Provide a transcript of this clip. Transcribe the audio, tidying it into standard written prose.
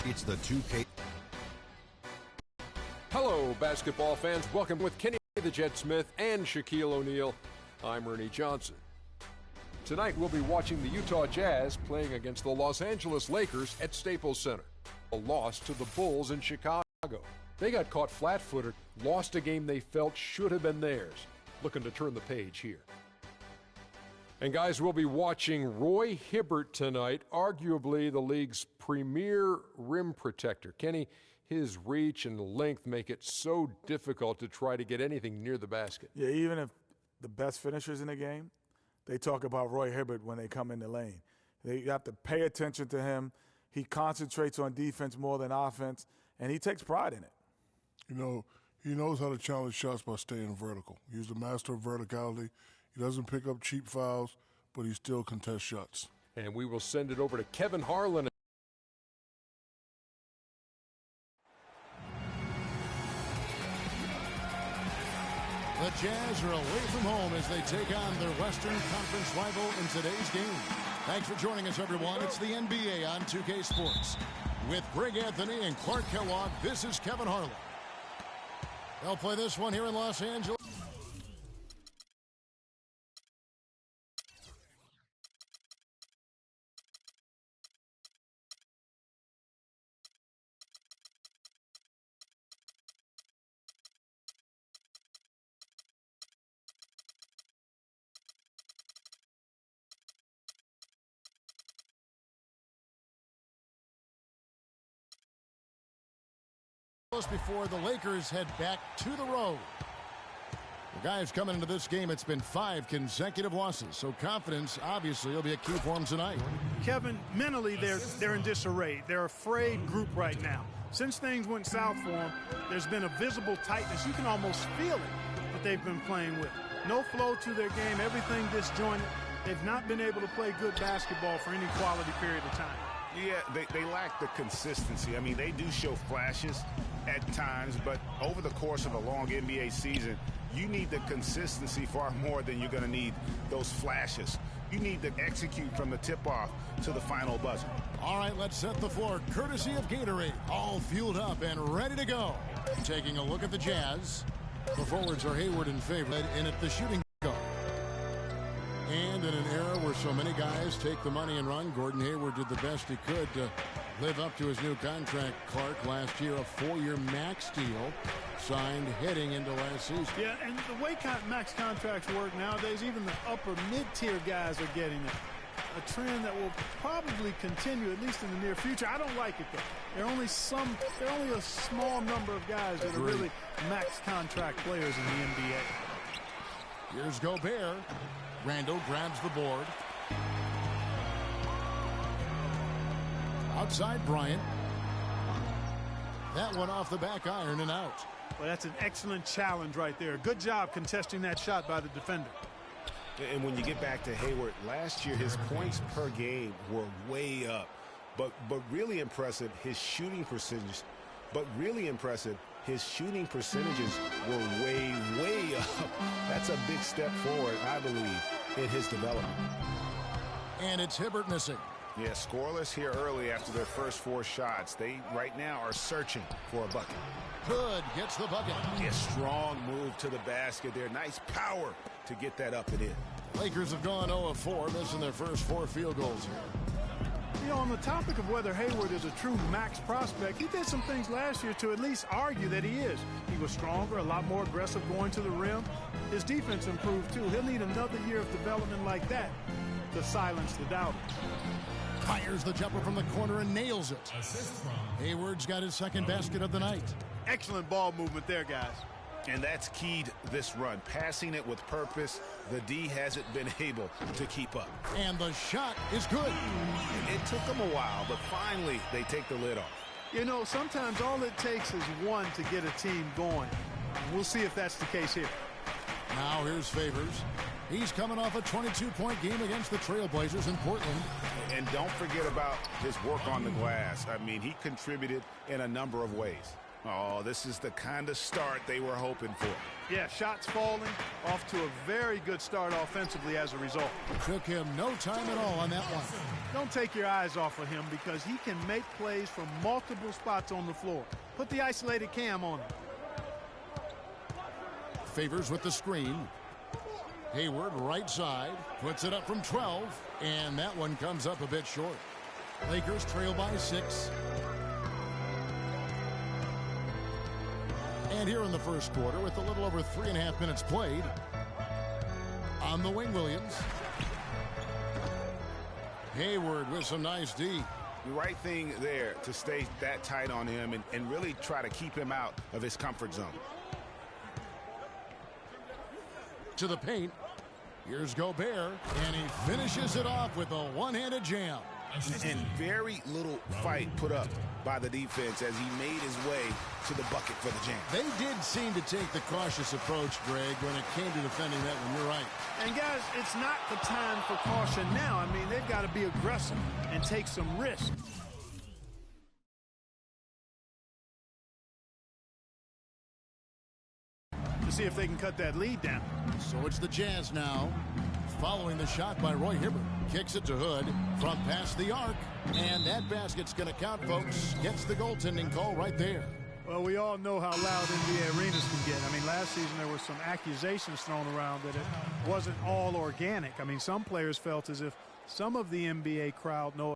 It's the 2K. Hello, basketball fans. Welcome with Kenny the Jet Smith and Shaquille O'Neal. I'm Ernie Johnson. Tonight we'll be watching the Utah Jazz playing against the Los Angeles Lakers at Staples Center. A loss to the Bulls in Chicago. They got caught flat-footed, lost a game they felt should have been theirs. Looking to turn the page here. And guys, we'll be watching Roy Hibbert tonight, arguably the league's premier rim protector. Kenny, his reach and length make it so difficult to try to get anything near the basket. Yeah, even if the best finishers in the game, they talk about Roy Hibbert when they come in the lane. You have to pay attention to him. He concentrates on defense more than offense, and he takes pride in it. You know, he knows how to challenge shots by staying vertical. He's the master of verticality. He doesn't pick up cheap fouls, but he still contests shots. And we will send it over to Kevin Harlan. The Jazz are away from home as they take on their Western Conference rival in today's game. Thanks for joining us, everyone. It's the NBA on 2K Sports. With Greg Anthony and Clark Kellogg, this is Kevin Harlan. They'll play this one here in Los Angeles. Before the Lakers head back to the road. The guys coming into this game, it's been 5 consecutive losses, so confidence obviously will be a key for them tonight. Kevin, mentally they're in disarray. They're a frayed group right now. Since things went south for them, there's been a visible tightness. You can almost feel it that they've been playing with. No flow to their game, everything disjointed. They've not been able to play good basketball for any quality period of time. Yeah, they lack the consistency. I mean, they do show flashes at times, but over the course of a long NBA season, you need the consistency far more than you're going to need those flashes. You need to execute from the tip-off to the final buzzer. All right, let's set the floor courtesy of Gatorade. All fueled up and ready to go. Taking a look at the Jazz. The forwards are Hayward in favor, and at the shooting guard. And in an era where so many guys take the money and run, Gordon Hayward did the best he could to live up to his new contract. Clark last year, a 4-year max deal signed heading into last season. Yeah, and the way max contracts work nowadays, even the upper mid-tier guys are getting it. A trend that will probably continue, at least in the near future. I don't like it, though. There are only a small number of guys that are really max contract players in the NBA. Here's Gobert. Randall grabs the board. Outside Bryant. That one off the back iron and out. Well, that's an excellent challenge right there. Good job contesting that shot by the defender. And when you get back to Hayward, last year his points per game were way up. But really impressive, his shooting percentage. His shooting percentages were way up. That's a big step forward, I believe, in his development. And it's Hibbert missing. Yeah, scoreless here early after their first 4 shots. They right now are searching for a bucket. Hood gets the bucket. A strong move to the basket there. Nice power to get that up and in. Lakers have gone 0 of 4, missing their first 4 field goals here. You know, on the topic of whether Hayward is a true max prospect, he did some things last year to at least argue that he is. He was stronger, a lot more aggressive going to the rim. His defense improved, too. He'll need another year of development like that to silence the doubters. Fires the jumper from the corner and nails it. Hayward's got his second basket of the night. Excellent ball movement there, guys. And that's keyed this run. Passing it with purpose. The D hasn't been able to keep up. And the shot is good. It took them a while, but finally they take the lid off. You know, sometimes all it takes is one to get a team going. We'll see if that's the case here. Now here's Favors. He's coming off a 22-point game against the Trailblazers in Portland. And don't forget about his work on the glass. I mean, he contributed in a number of ways. Oh, this is the kind of start they were hoping for. Yeah, shots falling, off to a very good start offensively as a result. Took him no time at all on that one. Don't take your eyes off of him because he can make plays from multiple spots on the floor. Put the isolated cam on him. Favors with the screen. Hayward right side, puts it up from 12, and that one comes up a bit short. Lakers trail by 6. And here in the first quarter, with a little over 3.5 minutes played, on the wing, Williams. Hayward with some nice D. The right thing there to stay that tight on him and really try to keep him out of his comfort zone. To the paint. Here's Gobert, and he finishes it off with a one-handed jam. And very little fight put up by the defense as he made his way to the bucket for the jam. They did seem to take the cautious approach, Greg, when it came to defending that one. You're right. And, guys, it's not the time for caution now. I mean, they've got to be aggressive and take some risks. To see if they can cut that lead down. So it's the Jazz now. Following the shot by Roy Hibbert. Kicks it to Hood from past the arc. And that basket's going to count, folks. Gets the goaltending call right there. Well, we all know how loud NBA arenas can get. I mean, last season there were some accusations thrown around that it wasn't all organic. I mean, some players felt as if some of the NBA crowd know